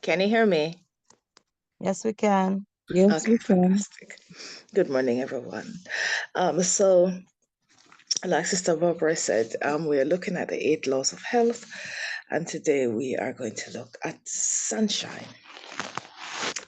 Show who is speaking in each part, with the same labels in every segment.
Speaker 1: Can you hear me?
Speaker 2: Yes, we can.
Speaker 3: Yes,
Speaker 1: Okay,
Speaker 3: we can.
Speaker 1: fantastic. Good morning, everyone. So, like Sister Barbara said, we are looking at the 8 laws of health, and today we are going to look at sunshine.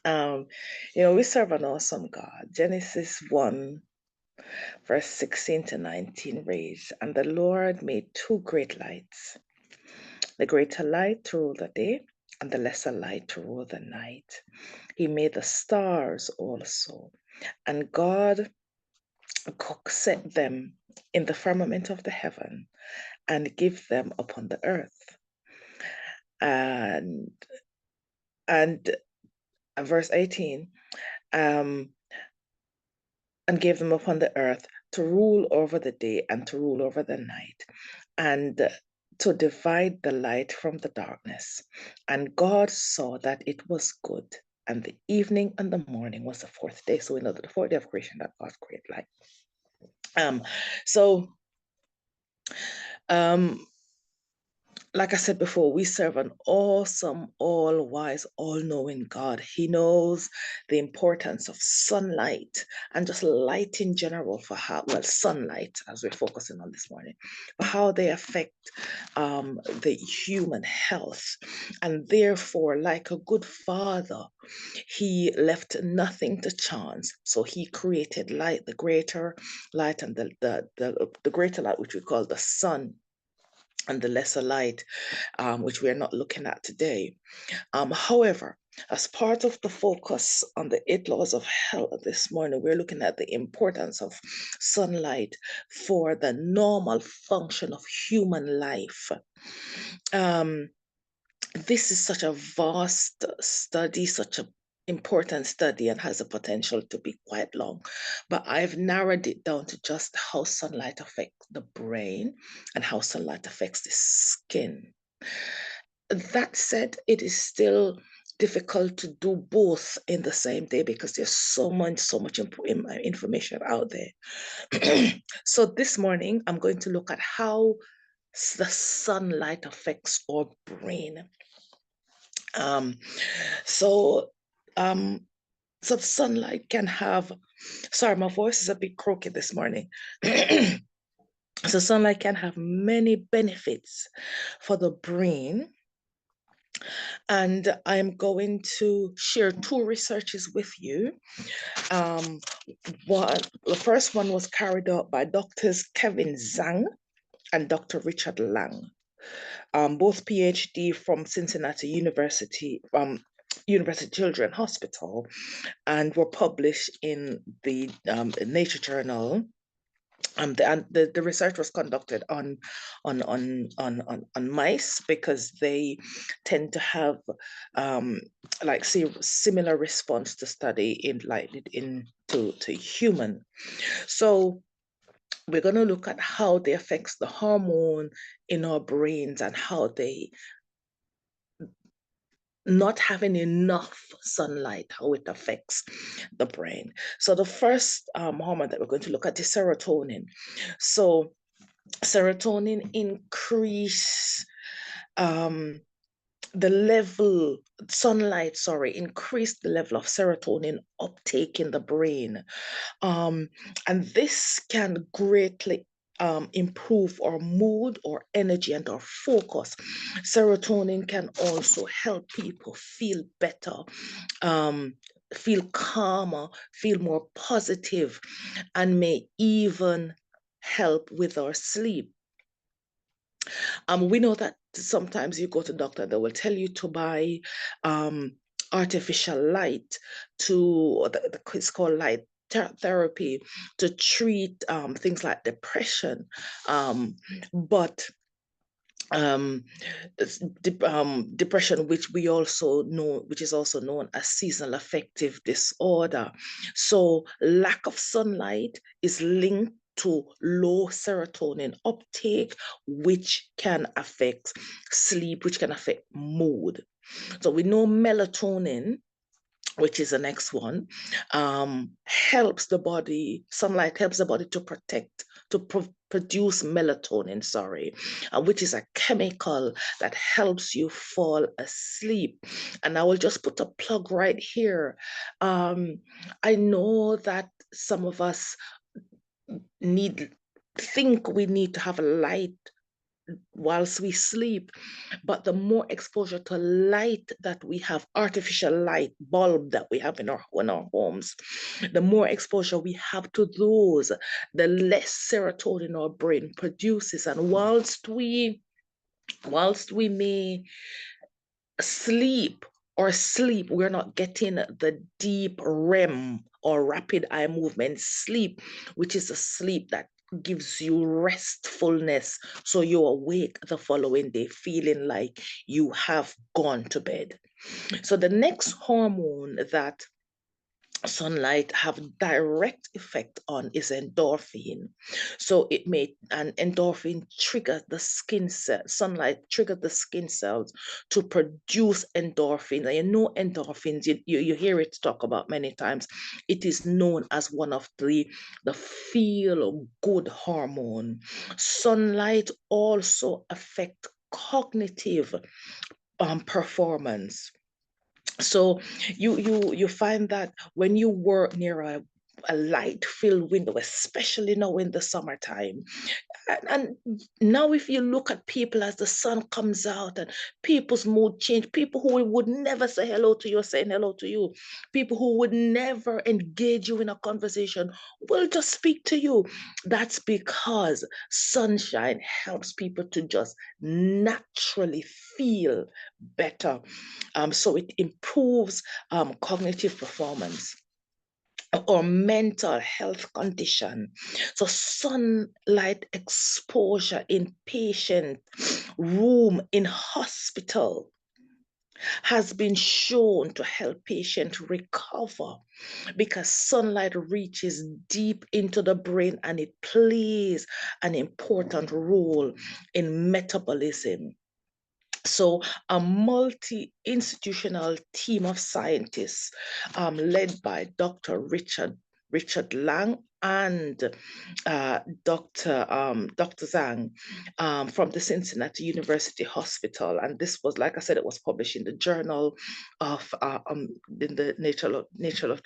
Speaker 1: Um, we serve an awesome God. Genesis 1, verse 16 to 19 reads, "And the Lord made two great lights, the greater light to rule the day, and the lesser light to rule the night. He made the stars also, and God set them in the firmament of the heaven, and give them upon the earth." And verse 18, um, and gave them upon the earth to rule over the day and to rule over the night, and to divide the light from the darkness. And God saw that it was good. And the evening and the morning was the fourth day. So we know that the fourth day of creation, that God created light. So like I said before, we serve an awesome, all-wise, all-knowing God. He knows the importance of sunlight and just light in general sunlight, as we're focusing on this morning, for how they affect the human health. And therefore, like a good father, he left nothing to chance. So he created light, the greater light, and the greater light, which we call the sun, and the lesser light, which we are not looking at today. However, as part of the focus on the 8 laws of health this morning, we're looking at the importance of sunlight for the normal function of human life. This is such a vast study, such an important study, and has a potential to be quite long. But I've narrowed it down to just how sunlight affects the brain and how sunlight affects the skin. That said, it is still difficult to do both in the same day because there's so much information out there. So this morning, I'm going to look at how the sunlight affects our brain. So sunlight can have, sorry, my voice is a bit croaky this morning. So sunlight can have many benefits for the brain. And I'm going to share two researches with you. The first one was carried out by Doctors Kevin Zhang and Dr. Richard Lang, both PhD from Cincinnati University, University Children's Hospital, and were published in the Nature Journal. The research was conducted on mice because they tend to have similar response to study to human. So we're going to look at how they affects the hormone in our brains and how they not having enough sunlight, how it affects the brain. So the first hormone that we're going to look at is serotonin. So serotonin increase increase the level of serotonin uptake in the brain. And this can greatly improve our mood, or energy, and our focus. Serotonin can also help people feel better, feel calmer, feel more positive, and may even help with our sleep. We know that sometimes you go to doctor, they will tell you to buy artificial light it's called light therapy to treat things like depression, but depression, which we also know, which is also known as seasonal affective disorder. So lack of sunlight is linked to low serotonin uptake, which can affect sleep, which can affect mood. So we know melatonin, which is the next one, sunlight helps the body to protect produce melatonin, which is a chemical that helps you fall asleep. And I will just put a plug right here. I know that some of us need think we need to have a light whilst we sleep, but the more exposure to light that we have, artificial light bulb that we have in our homes, the more exposure we have to those, the less serotonin our brain produces. And whilst we may sleep, we're not getting the deep REM or rapid eye movement sleep, which is a sleep that gives you restfulness. So you're awake the following day feeling like you have gone to bed. So the next hormone that sunlight have direct effect on is endorphin. So it may, and endorphin trigger the skin cell, sunlight trigger the skin cells to produce endorphin. And you know endorphins, you hear it talk about many times. It is known as one of the feel good hormone. Sunlight also affect cognitive performance. So you find that when you work near a light filled window, especially now in the summertime, and now if you look at people as the sun comes out and people's mood change, people who would never say hello to you are saying hello to you, people who would never engage you in a conversation will just speak to you. That's because sunshine helps people to just naturally feel better. So it improves cognitive performance or mental health condition. So sunlight exposure in patient room in hospital has been shown to help patients recover because sunlight reaches deep into the brain and it plays an important role in metabolism. So, a multi institutional team of scientists led by Richard Lang and Dr. Zhang from the Cincinnati University Hospital. And this was, like I said, it was published in the journal of, in the Nature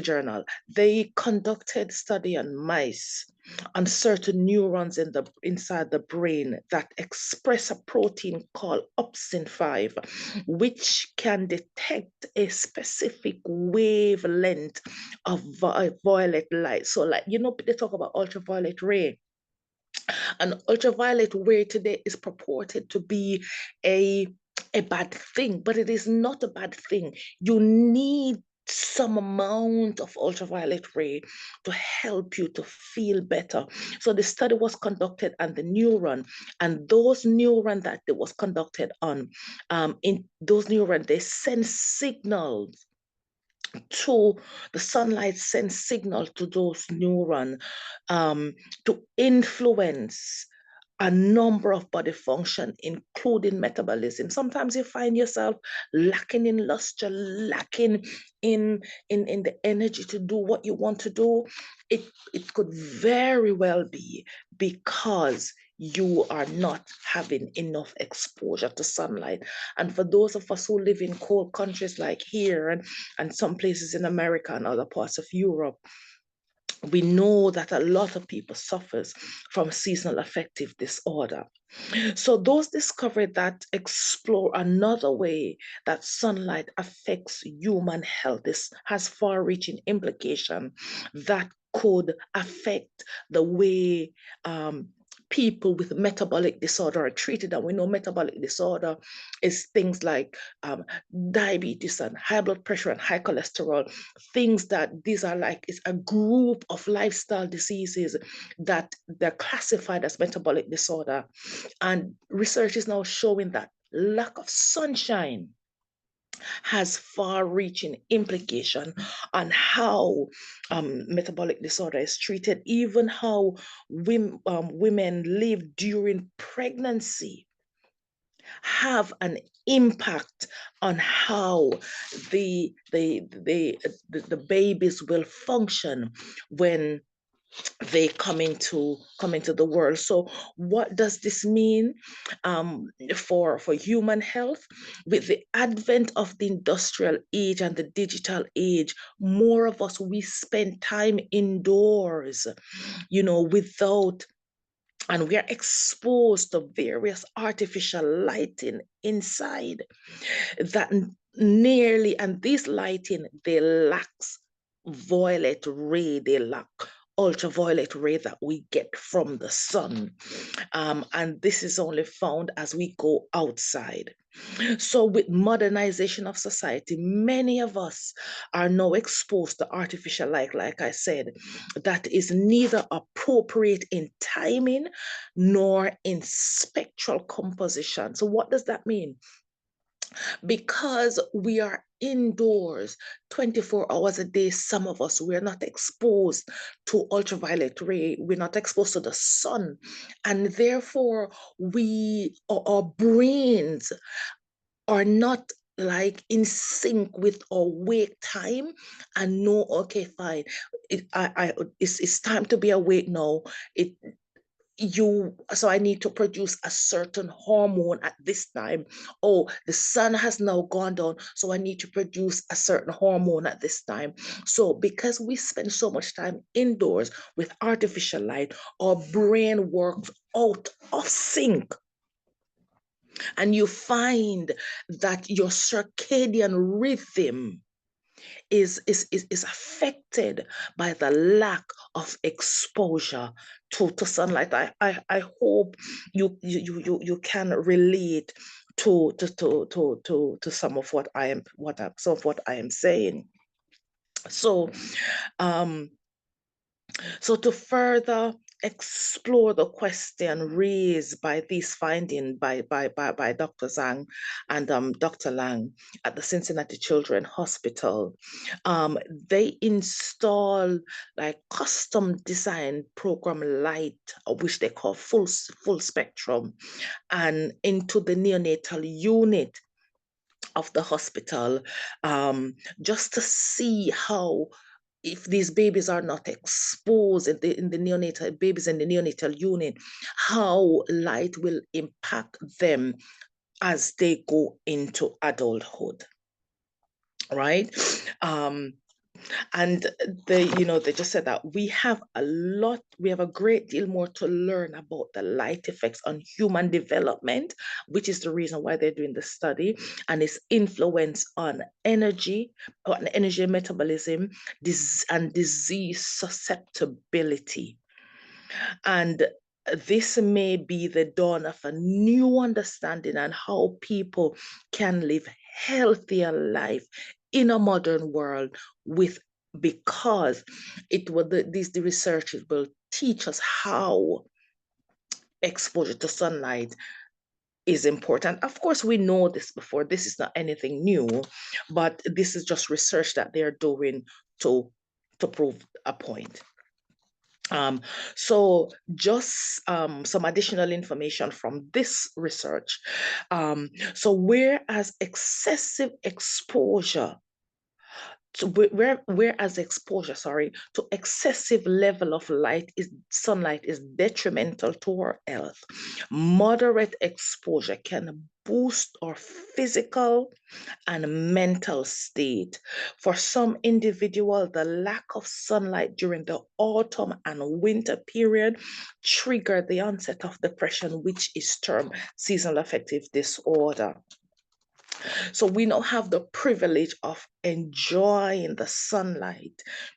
Speaker 1: Journal. They conducted study on mice on certain neurons inside the brain that express a protein called opsin 5, which can detect a specific wavelength of violet light. So, like, they talk about ultraviolet ray. And ultraviolet ray today is purported to be a bad thing, but it is not a bad thing. You need some amount of ultraviolet ray to help you to feel better. So the study was conducted on the neuron, and those neurons that it was conducted on, in those neurons, they send signals to the sunlight sends signal to those neurons to influence a number of body function, including metabolism. Sometimes you find yourself lacking in luster, lacking in the energy to do what you want to do. It could very well be because you are not having enough exposure to sunlight. And for those of us who live in cold countries like here and some places in America and other parts of Europe, we know that a lot of people suffers from seasonal affective disorder. So those discovered that explore another way that sunlight affects human health. This has far-reaching implication that could affect the way people with metabolic disorder are treated. And we know metabolic disorder is things like diabetes and high blood pressure and high cholesterol, things that these are like, it's a group of lifestyle diseases that they're classified as metabolic disorder. And research is now showing that lack of sunshine has far-reaching implication on how metabolic disorder is treated, even how women live during pregnancy have an impact on how the babies will function when they come into the world. So what does this mean for human health? With the advent of the industrial age and the digital age, more of us, we spend time indoors, without, and we are exposed to various artificial lighting inside that nearly, and this lighting, they lacks violet ray, they lack ultraviolet ray that we get from the sun. And this is only found as we go outside. So with modernization of society, many of us are now exposed to artificial light, like I said, that is neither appropriate in timing nor in spectral composition. So what does that mean? Because we are indoors 24 hours a day, some of us, we're not exposed to ultraviolet ray, we're not exposed to the sun, and therefore our brains are not like in sync with our wake time and know, okay, fine, it's time to be awake now. It so I need to produce a certain hormone at this time. Oh, the sun has now gone down, so I need to produce a certain hormone at this time. So because we spend so much time indoors with artificial light, our brain works out of sync, and you find that your circadian rhythm is affected by the lack of exposure to sunlight. I hope you can relate to some of what I am saying. So um so to further explore the question raised by these findings by Dr. Zhang and Dr. Lang at the Cincinnati Children's Hospital, they install like custom design program light, which they call full spectrum, and into the neonatal unit of the hospital, just to see how, if these babies are not exposed in the neonatal babies in the neonatal unit, how light will impact them as they go into adulthood, right? And they just said that we have a great deal more to learn about the light effects on human development, which is the reason why they're doing the study, and its influence on energy metabolism, and disease susceptibility. And this may be the dawn of a new understanding on how people can live healthier life in a modern world, with because it will the researchers will teach us how exposure to sunlight is important. Of course, we know this before. This is not anything new, but this is just research that they're doing to prove a point. So just some additional information from this research. So whereas excessive exposure whereas exposure, to excessive level of sunlight is detrimental to our health, moderate exposure can boost our physical and mental state. For some individuals, the lack of sunlight during the autumn and winter period trigger the onset of depression, which is termed seasonal affective disorder. So we now have the privilege of enjoying the sunlight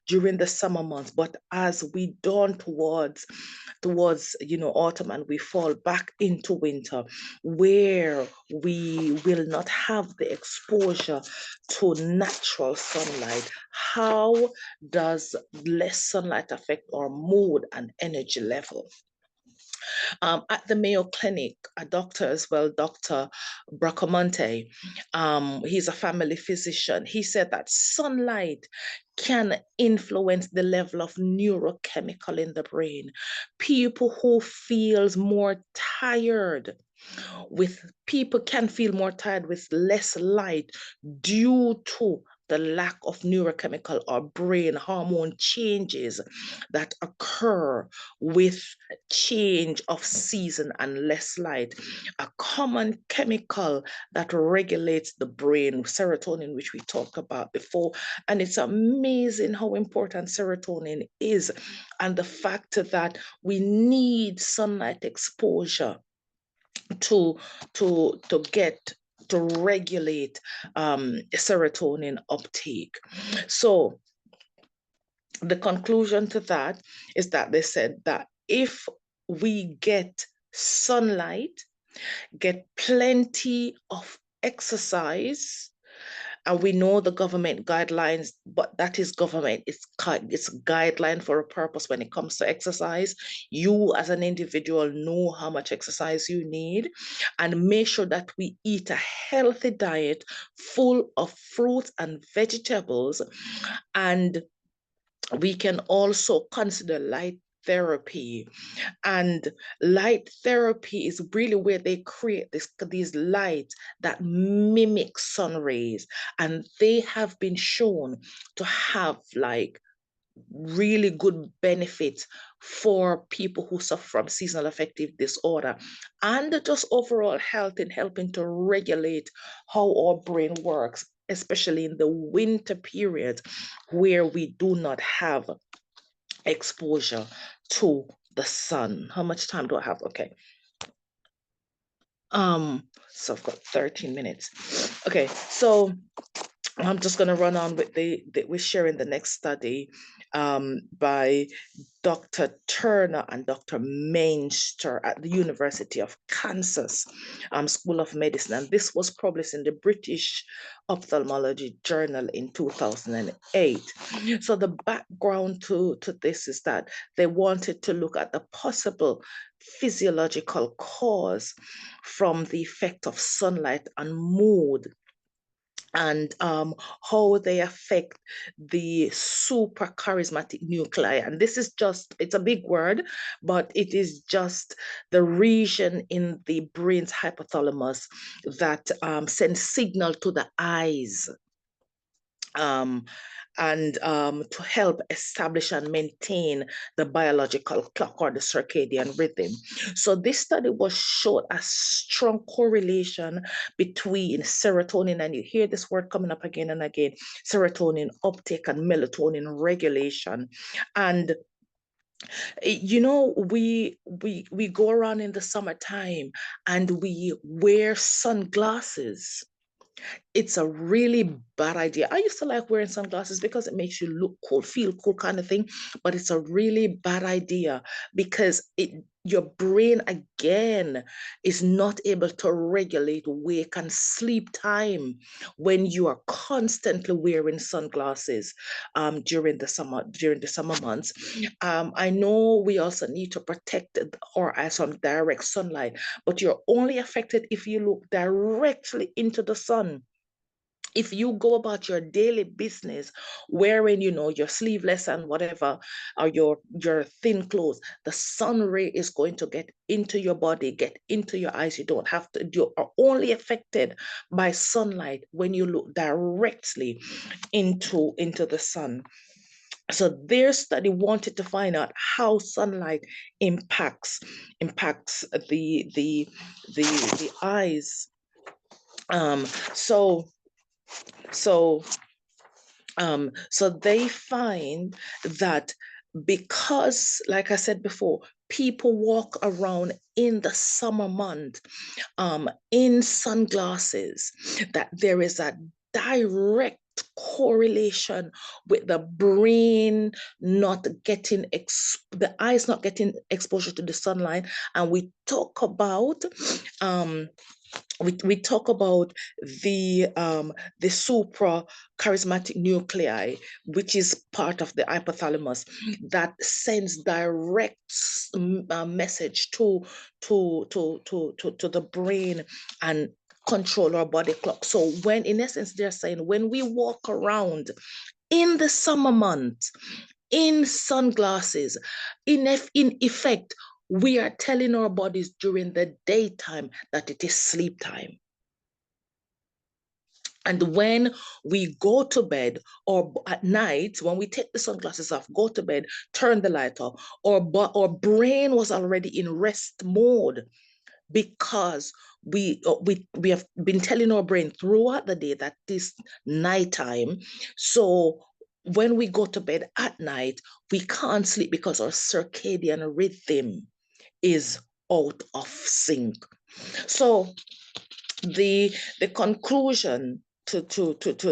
Speaker 1: during the summer months, but as we dawn towards autumn, and we fall back into winter, where we will not have the exposure to natural sunlight, how does less sunlight affect our mood and energy level? At the Mayo Clinic, a doctor as well, Dr. Bracamonte, he's a family physician. He said that sunlight can influence the level of neurochemical in the brain. People who feels more tired people can feel more tired with less light due to the lack of neurochemical or brain hormone changes that occur with change of season and less light. A common chemical that regulates the brain, serotonin, which we talked about before. And it's amazing how important serotonin is, and the fact that we need sunlight exposure to get to regulate serotonin uptake. So the conclusion to that is that they said that if we get sunlight, get plenty of exercise, and we know the government guidelines, but that is government. It's a guideline for a purpose when it comes to exercise. You as an individual know how much exercise you need, and make sure that we eat a healthy diet full of fruits and vegetables. And we can also consider light therapy. And light therapy is really where they create these lights that mimic sun rays. And they have been shown to have like really good benefits for people who suffer from seasonal affective disorder, and just overall health in helping to regulate how our brain works, especially in the winter period where we do not have exposure to the sun. How much time do I have? Okay. So I've got 13 minutes. Okay, so I'm just going to run on with we're sharing the next study by Dr. Turner and Dr. Mainster at the University of Kansas School of Medicine. And this was published in the British Ophthalmology Journal in 2008. So the background to this is that they wanted to look at the possible physiological cause from the effect of sunlight on mood, and how they affect the super charismatic nuclei. And this is just, it's a big word, but it is just the region in the brain's hypothalamus that sends signal to the eyes, and to help establish and maintain the biological clock or the circadian rhythm. So this study was showed a strong correlation between serotonin, and you hear this word coming up again and again, serotonin uptake and melatonin regulation. And you know, we go around in the summertime and we wear sunglasses. It's a really bad idea. I used to like wearing sunglasses because it makes you look cool, feel cool kind of thing, but it's a really bad idea because your brain again is not able to regulate wake and sleep time when you are constantly wearing sunglasses during the summer months. I know we also need to protect our eyes from direct sunlight, but you're only affected if you look directly into the sun. If you go about your daily business wearing, you know, your sleeveless and whatever, or your thin clothes, the sun ray is going to get into your body, get into your eyes. You don't have to, you are only affected by sunlight when you look directly into the sun. So their study wanted to find out how sunlight impacts the eyes. Um, so so so they find that because, like I said before, people walk around in the summer month in sunglasses, that there is a direct correlation with the brain not getting the eyes not getting exposure to the sunlight. And we talk about we talk about the supra charismatic nuclei, which is part of the hypothalamus, that sends direct message to the brain and control our body clock. So when, in essence, they're saying when we walk around in the summer months in sunglasses, in effect, we are telling our bodies during the daytime that it is sleep time. And when we go to bed or at night, when we take the sunglasses off, go to bed, turn the light off, our brain was already in rest mode because we have been telling our brain throughout the day that this nighttime. So when we go to bed at night, we can't sleep because our circadian rhythm is out of sync. So the conclusion to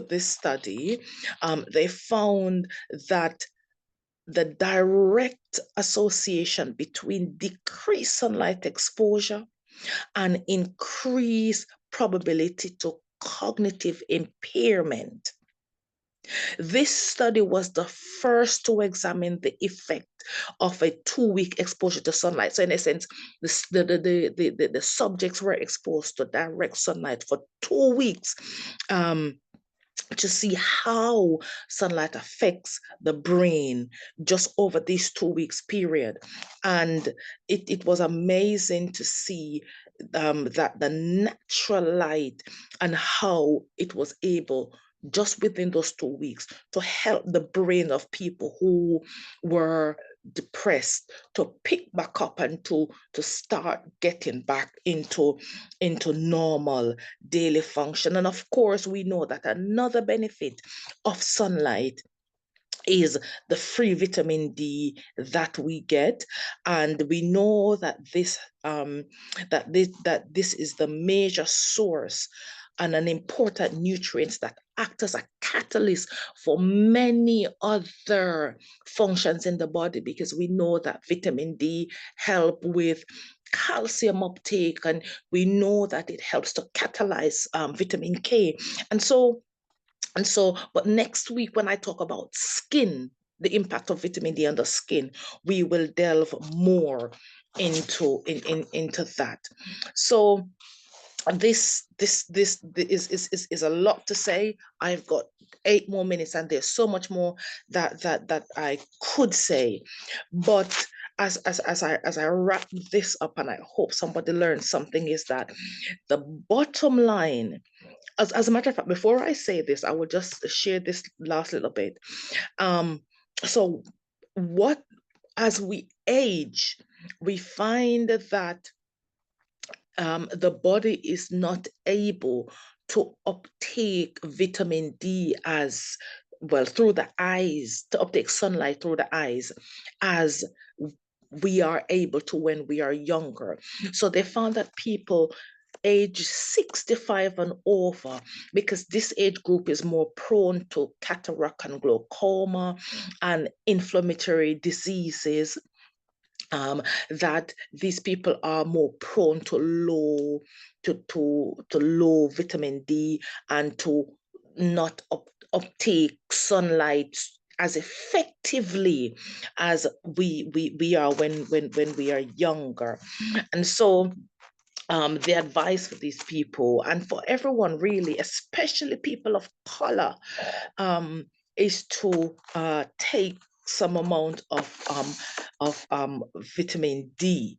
Speaker 1: this study, they found that the direct association between decreased sunlight exposure and increased probability to cognitive impairment. This study was the first to examine the effect of a 2-week exposure to sunlight. So, in a sense, the subjects were exposed to direct sunlight for 2 weeks. To see how sunlight affects the brain just over this 2 weeks period. And it was amazing to see that the natural light and how it was able just within those 2 weeks to help the brain of people who were depressed to pick back up and to start getting back into normal daily function. And of course, we know that another benefit of sunlight is the free vitamin D that we get, and we know that this is the major source and an important nutrients that act as a catalyst for many other functions in the body, because we know that vitamin D help with calcium uptake, and we know that it helps to catalyze vitamin K. And so, but next week, when I talk about skin, the impact of vitamin D on the skin, we will delve more into that. So this is a lot to say. I've got 8 more minutes, and there's so much more that I could say. But as I wrap this up, and I hope somebody learns something, is that the bottom line, as a matter of fact, before I say this, I will just share this last little bit. So what as we age, we find that the body is not able to uptake vitamin D as well through the eyes, to uptake sunlight through the eyes as we are able to when we are younger. So they found that people age 65 and over, because this age group is more prone to cataract and glaucoma and inflammatory diseases, that these people are more prone to low vitamin D, and to not uptake sunlight as effectively as we are when we are younger. And so the advice for these people, and for everyone really, especially people of color, is to take some amount of vitamin D.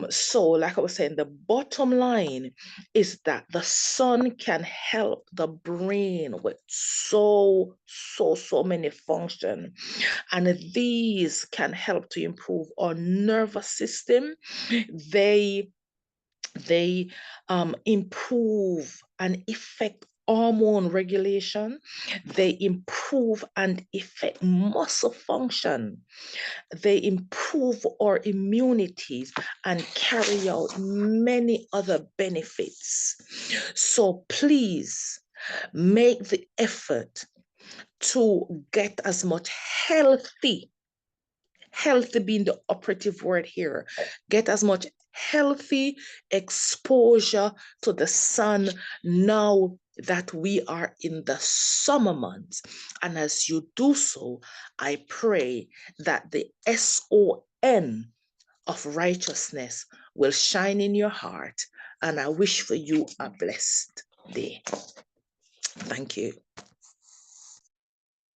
Speaker 1: So, like I was saying, the bottom line is that the sun can help the brain with so many functions, and these can help to improve our nervous system. They improve and affect hormone regulation. They improve and affect muscle function. They improve our immunities and carry out many other benefits. So please make the effort to get as much healthy being the operative word here, get as much healthy exposure to the sun now that we are in the summer months. And as you do so, I pray that the SON of righteousness will shine in your heart. And I wish for you a blessed day. Thank you.